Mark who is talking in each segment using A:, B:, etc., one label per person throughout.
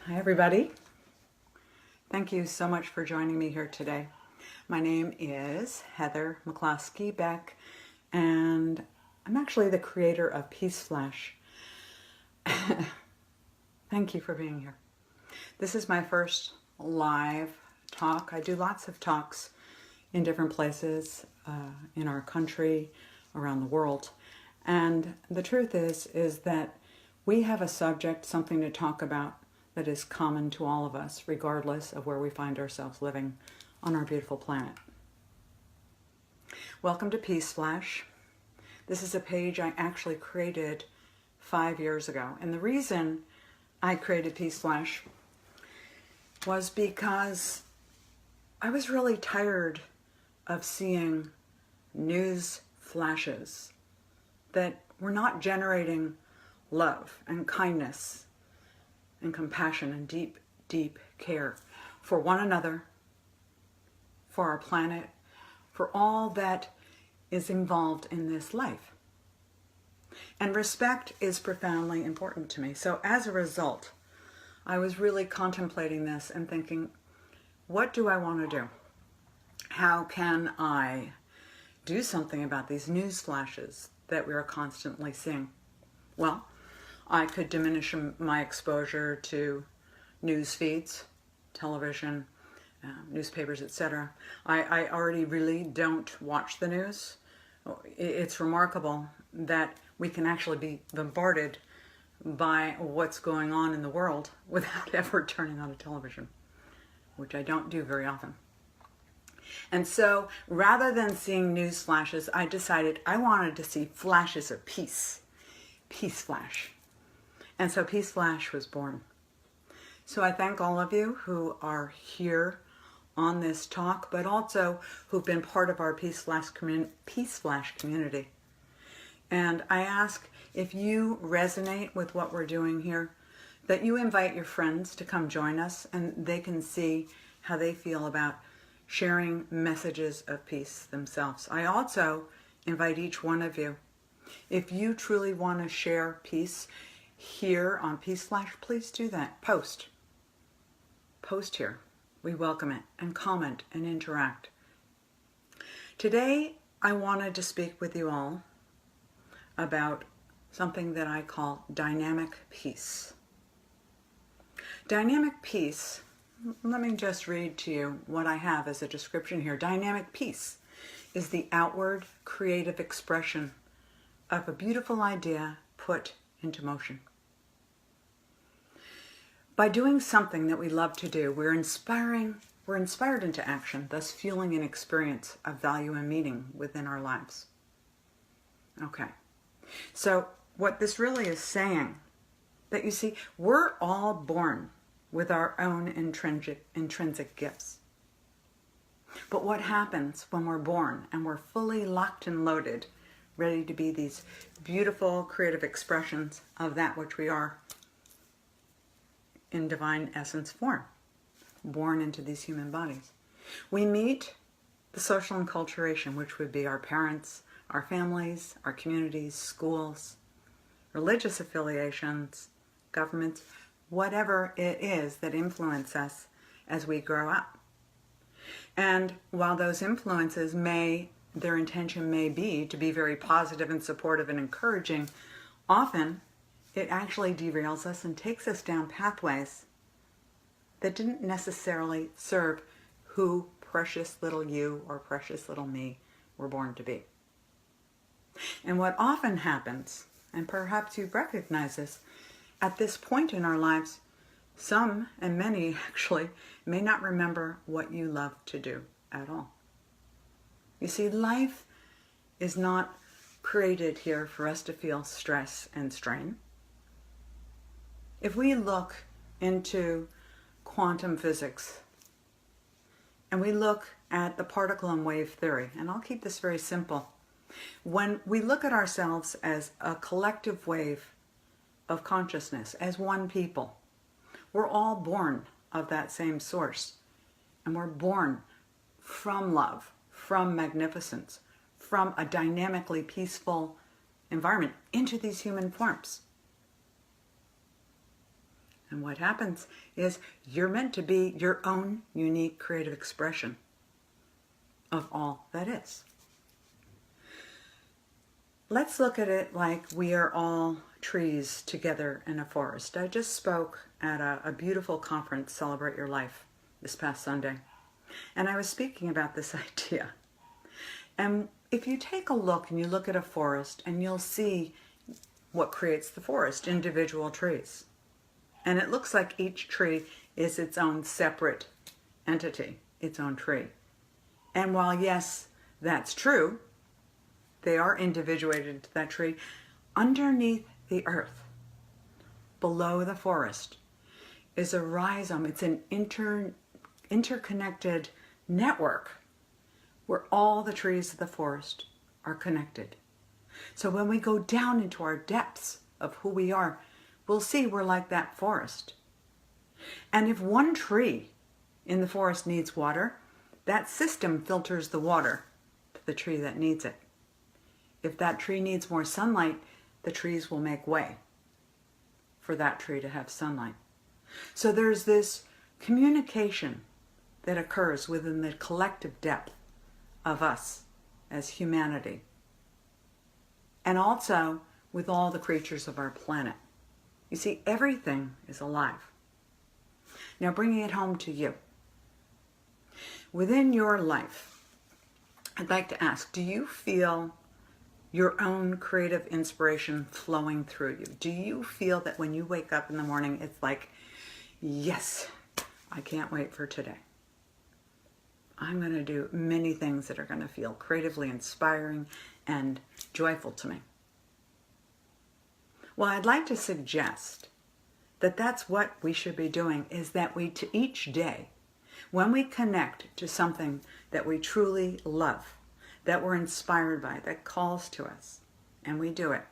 A: Hi everybody. Thank you so much for joining me here today. My name is Heather McCloskey Beck, and I'm actually the creator of Peace Flash. Thank you for being here. This is my first live talk. I do lots of talks in different places in our country, around the world. And the truth is that we have a subject, something to talk about that is common to all of us, regardless of where we find ourselves living on our beautiful planet. Welcome to Peace Flash. This is a page I actually created 5 years ago. And the reason I created Peace Flash was because I was really tired of seeing news flashes that were not generating love and kindness and compassion and deep, deep care for one another, for our planet, for all that is involved in this life. And respect is profoundly important to me. So as a result, I was really contemplating this and thinking, what do I want to do? How can I do something about these news flashes that we are constantly seeing? Well, I could diminish my exposure to news feeds, television, newspapers, etc. I already really don't watch the news. It's remarkable that we can actually be bombarded by what's going on in the world without ever turning on a television, which I don't do very often. And so rather than seeing news flashes, I decided I wanted to see flashes of peace. Peace Flash. And so Peace Flash was born. So I thank all of you who are here on this talk, but also who've been part of our Peace Flash community. And I ask, if you resonate with what we're doing here, that you invite your friends to come join us and they can see how they feel about sharing messages of peace themselves. I also invite each one of you, if you truly want to share peace here on Peace Flash, please do that. Post here. We welcome it, and comment and interact. Today, I wanted to speak with you all about something that I call dynamic peace. Dynamic peace, let me just read to you what I have as a description here. Dynamic peace is the outward creative expression of a beautiful idea put into motion. By doing something that we love to do, we're inspired into action, thus fueling an experience of value and meaning within our lives. Okay, so what this really is saying, that you see, we're all born with our own intrinsic gifts. But what happens when we're born and we're fully locked and loaded, ready to be these beautiful creative expressions of that which we are in divine essence form, born into these human bodies? We meet the social enculturation, which would be our parents, our families, our communities, schools, religious affiliations, governments, whatever it is that influence us as we grow up. And while those influences their intention may be to be very positive and supportive and encouraging, often it actually derails us and takes us down pathways that didn't necessarily serve who precious little you or precious little me were born to be. And what often happens, and perhaps you've recognized this, at this point in our lives, some and many actually may not remember what you love to do at all. You see, life is not created here for us to feel stress and strain. If we look into quantum physics and we look at the particle and wave theory, and I'll keep this very simple, when we look at ourselves as a collective wave of consciousness, as one people, we're all born of that same source, and we're born from love, from magnificence, from a dynamically peaceful environment into these human forms. And what happens is you're meant to be your own unique creative expression of all that is. Let's look at it like we are all trees together in a forest. I just spoke at a beautiful conference, Celebrate Your Life, this past Sunday. And I was speaking about this idea. And if you take a look and you look at a forest, and you'll see what creates the forest, individual trees. And it looks like each tree is its own separate entity, its own tree. And while yes, that's true, they are individuated to that tree, underneath the earth, below the forest, is a rhizome. It's an interconnected network where all the trees of the forest are connected. So when we go down into our depths of who we are, we'll see we're like that forest. And if one tree in the forest needs water, that system filters the water to the tree that needs it. If that tree needs more sunlight, the trees will make way for that tree to have sunlight. So there's this communication that occurs within the collective depth of us as humanity, and also with all the creatures of our planet. You see, everything is alive. Now, bringing it home to you. Within your life, I'd like to ask, do you feel your own creative inspiration flowing through you? Do you feel that when you wake up in the morning, it's like, yes, I can't wait for today. I'm going to do many things that are going to feel creatively inspiring and joyful to me. Well, I'd like to suggest that that's what we should be doing, is that we, to each day, when we connect to something that we truly love, that we're inspired by, that calls to us, and we do it.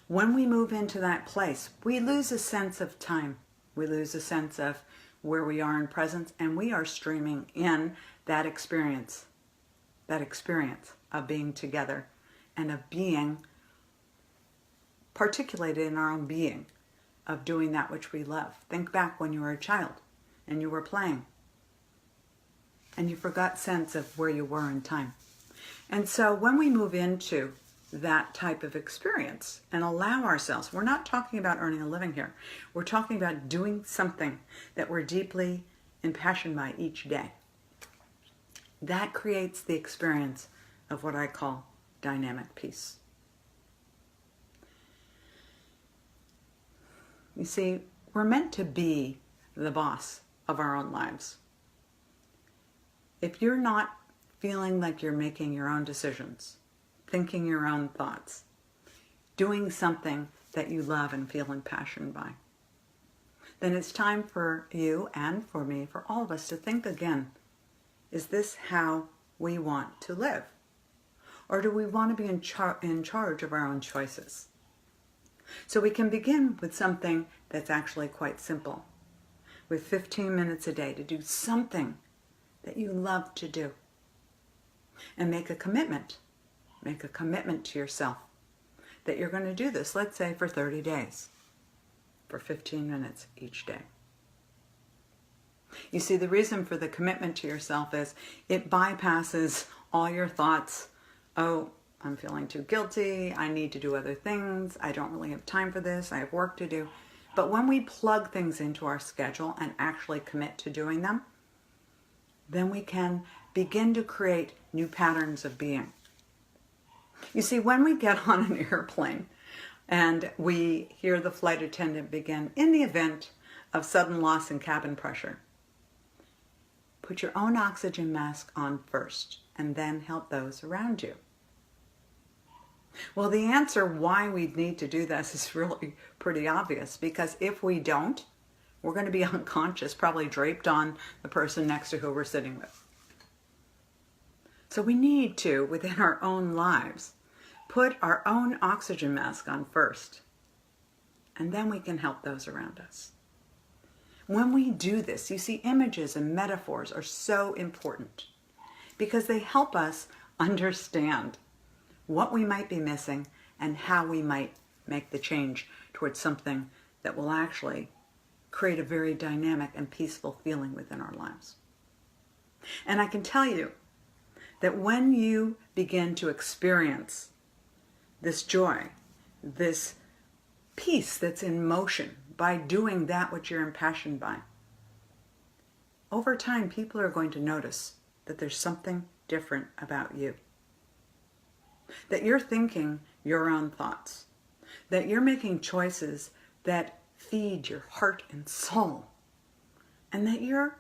A: When we move into that place, we lose a sense of time. We lose a sense of where we are in presence, and we are streaming in that experience of being together and of being particulated in our own being, of doing that which we love. Think back when you were a child and you were playing, and you forgot sense of where you were in time. And so when we move into that type of experience and allow ourselves, we're not talking about earning a living here. We're talking about doing something that we're deeply impassioned by each day. That creates the experience of what I call dynamic peace. You see, we're meant to be the boss of our own lives. If you're not feeling like you're making your own decisions, thinking your own thoughts, doing something that you love and feel impassioned by, then it's time for you and for me, for all of us, to think again. Is this how we want to live? Or do we want to be in charge of our own choices? So we can begin with something that's actually quite simple, with 15 minutes a day to do something that you love to do. And make a commitment. Make a commitment to yourself that you're going to do this, let's say for 30 days, for 15 minutes each day. You see, the reason for the commitment to yourself is it bypasses all your thoughts. Oh, I'm feeling too guilty. I need to do other things. I don't really have time for this. I have work to do. But when we plug things into our schedule and actually commit to doing them, then we can begin to create new patterns of being. You see, when we get on an airplane and we hear the flight attendant begin, in the event of sudden loss in cabin pressure, put your own oxygen mask on first and then help those around you. Well, the answer why we need to do this is really pretty obvious, because if we don't, we're going to be unconscious, probably draped on the person next to who we're sitting with. So we need to, within our own lives, put our own oxygen mask on first, and then we can help those around us. When we do this, you see, images and metaphors are so important because they help us understand what we might be missing and how we might make the change towards something that will actually create a very dynamic and peaceful feeling within our lives. And I can tell you that when you begin to experience this joy, this peace that's in motion by doing that which you're impassioned by, over time people are going to notice that there's something different about you. That you're thinking your own thoughts. That you're making choices that feed your heart and soul. And that you're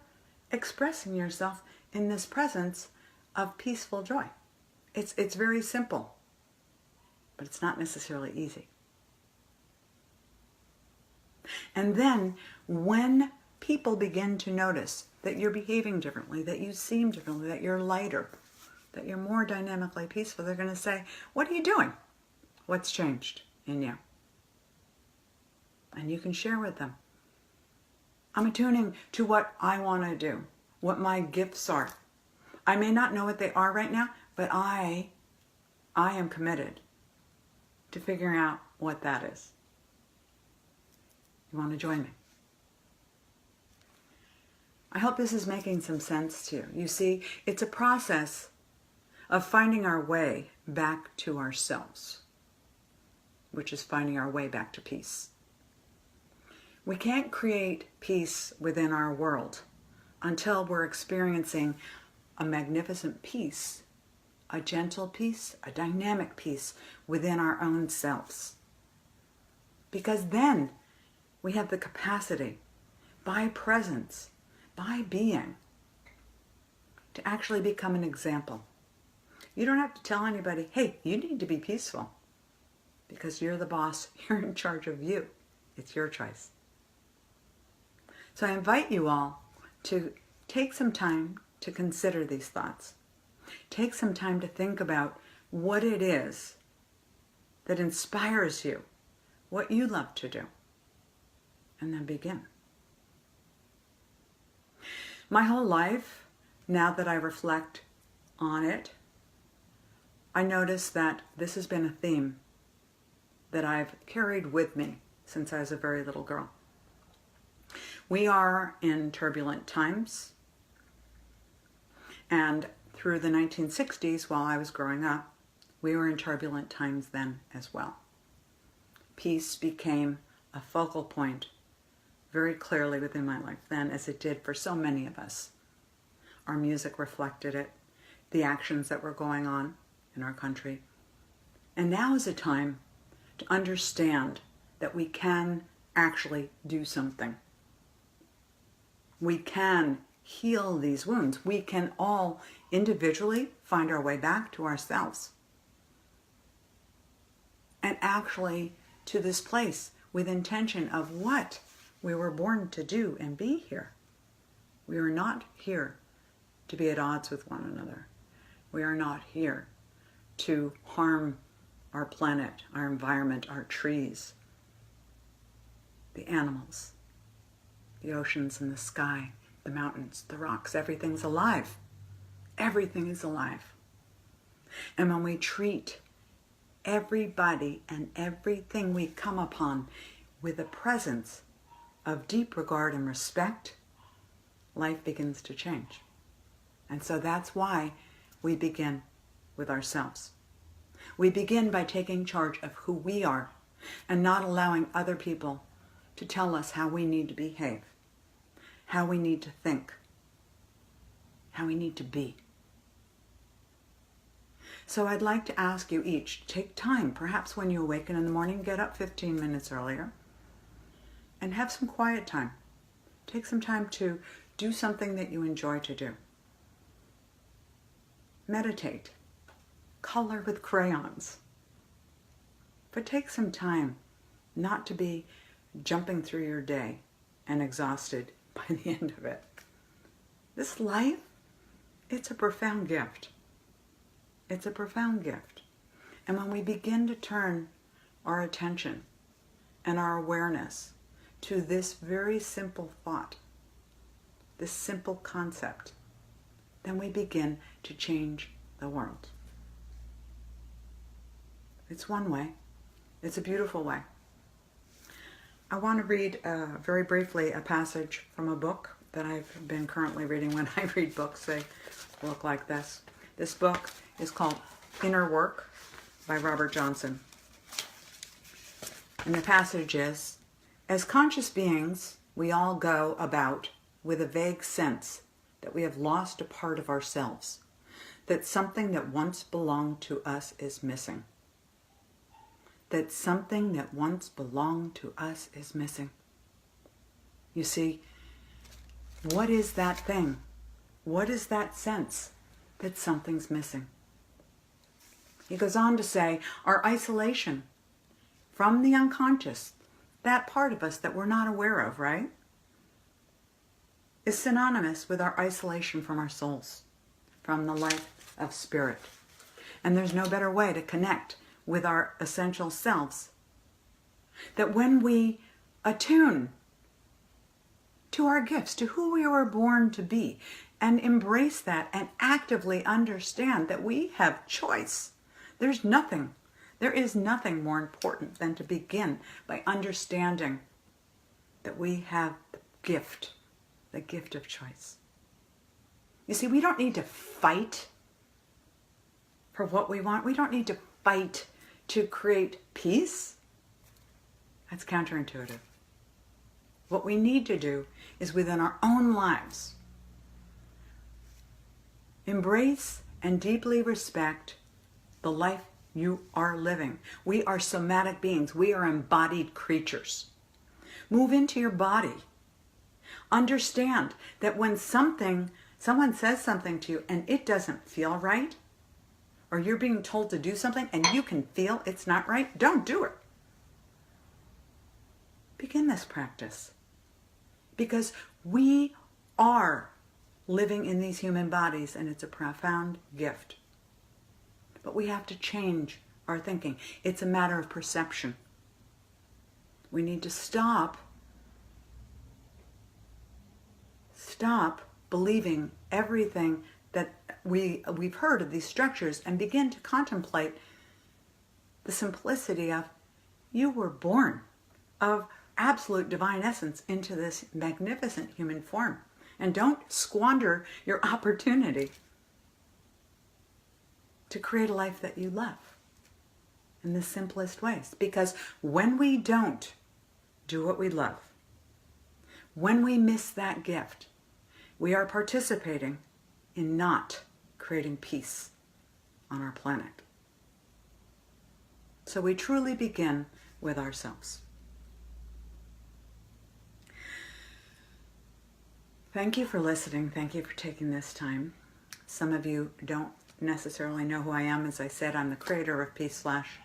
A: expressing yourself in this presence of peaceful joy. It's very simple, but it's not necessarily easy. And then when people begin to notice that you're behaving differently, that you seem differently, that you're lighter, that you're more dynamically peaceful, they're going to say, what are you doing? What's changed in you? And you can share with them. I'm attuning to what I want to do, what my gifts are. I may not know what they are right now, but I am committed to figuring out what that is. You want to join me? I hope this is making some sense to you. You see, it's a process of finding our way back to ourselves, which is finding our way back to peace. We can't create peace within our world until we're experiencing a magnificent peace, a gentle peace, a dynamic peace within our own selves. Because then we have the capacity, by presence, by being, to actually become an example. You don't have to tell anybody, hey, you need to be peaceful, because you're the boss, you're in charge of you. It's your choice. So I invite you all to take some time to consider these thoughts. Take some time to think about what it is that inspires you, what you love to do, and then begin. My whole life, now that I reflect on it, I notice that this has been a theme that I've carried with me since I was a very little girl. We are in turbulent times, and through the 1960s, while I was growing up, we were in turbulent times then as well. Peace became a focal point very clearly within my life then, as it did for so many of us. Our music reflected it, the actions that were going on in our country. And now is a time to understand that we can actually do something. We can heal these wounds. We can all individually find our way back to ourselves. And actually to this place with intention of what we were born to do and be here. We are not here to be at odds with one another. We are not here to harm our planet, our environment, our trees, the animals, the oceans and the sky, the mountains, the rocks. Everything's alive. Everything is alive. And when we treat everybody and everything we come upon with a presence of deep regard and respect, life begins to change. And so that's why we begin with ourselves. We begin by taking charge of who we are and not allowing other people to tell us how we need to behave, how we need to think, how we need to be. So I'd like to ask you each to take time, perhaps when you awaken in the morning, get up 15 minutes earlier and have some quiet time. Take some time to do something that you enjoy to do. Meditate. Color with crayons. But take some time not to be jumping through your day and exhausted by the end of it. This life, it's a profound gift. It's a profound gift. And when we begin to turn our attention and our awareness to this very simple thought, this simple concept, then we begin to change the world. It's one way. It's a beautiful way. I want to read very briefly a passage from a book that I've been currently reading. When I read books, they look like this. This book is called Inner Work by Robert Johnson. And the passage is, as conscious beings, we all go about with a vague sense that we have lost a part of ourselves, that something that once belonged to us is missing. That something that once belonged to us is missing. You see, what is that thing? What is that sense that something's missing? He goes on to say, our isolation from the unconscious, that part of us that we're not aware of, right, is synonymous with our isolation from our souls, from the life of spirit. And there's no better way to connect with our essential selves. That when we attune to our gifts, to who we were born to be, and embrace that and actively understand that we have choice. There is nothing more important than to begin by understanding that we have the gift of choice. You see, we don't need to fight for what we want. We don't need to fight to create peace. That's counterintuitive. What we need to do is within our own lives, embrace and deeply respect the life you are living. We are somatic beings. We are embodied creatures. Move into your body. Understand that when someone says something to you and it doesn't feel right, or you're being told to do something and you can feel it's not right, don't do it. Begin this practice. Because we are living in these human bodies and it's a profound gift. But we have to change our thinking. It's a matter of perception. We need to stop believing everything that we've heard of these structures and begin to contemplate the simplicity of you were born of absolute divine essence into this magnificent human form. And don't squander your opportunity to create a life that you love in the simplest ways. Because when we don't do what we love, when we miss that gift, we are participating in not creating peace on our planet. So we truly begin with ourselves. Thank you for listening. Thank you for taking this time. Some of you don't necessarily know who I am. As I said, I'm the creator of Peace Flash.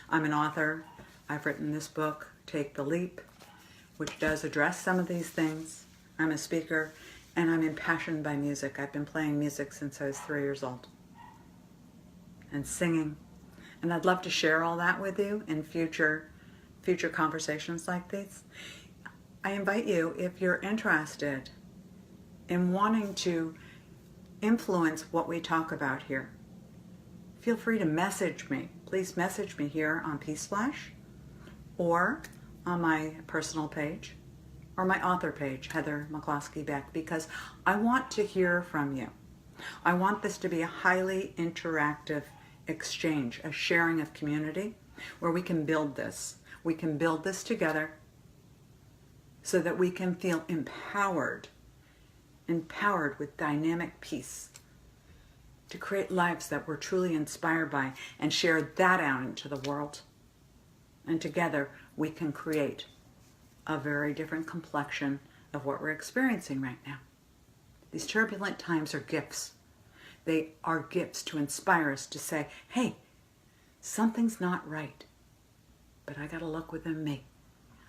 A: I'm an author. I've written this book, Take the Leap, which does address some of these things. I'm a speaker, and I'm impassioned by music. I've been playing music since I was 3 years old, and singing. And I'd love to share all that with you in future conversations like these. I invite you, if you're interested in wanting to influence what we talk about here, feel free to message me. Please message me here on Peace Flash or on my personal page or my author page, Heather McCloskey Beck, because I want to hear from you. I want this to be a highly interactive exchange, a sharing of community where we can build this. We can build this together so that we can feel empowered with dynamic peace to create lives that we're truly inspired by and share that out into the world. And together we can create a very different complexion of what we're experiencing right now. These turbulent times are gifts. They are gifts to inspire us to say, hey, something's not right, but I got to look within me.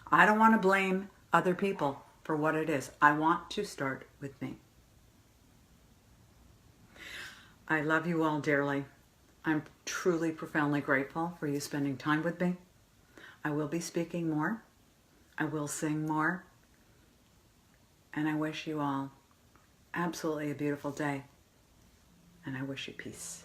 A: I don't want to blame other people for what it is. I want to start with me. I love you all dearly. I'm truly profoundly grateful for you spending time with me. I will be speaking more. I will sing more. And I wish you all absolutely a beautiful day. And I wish you peace.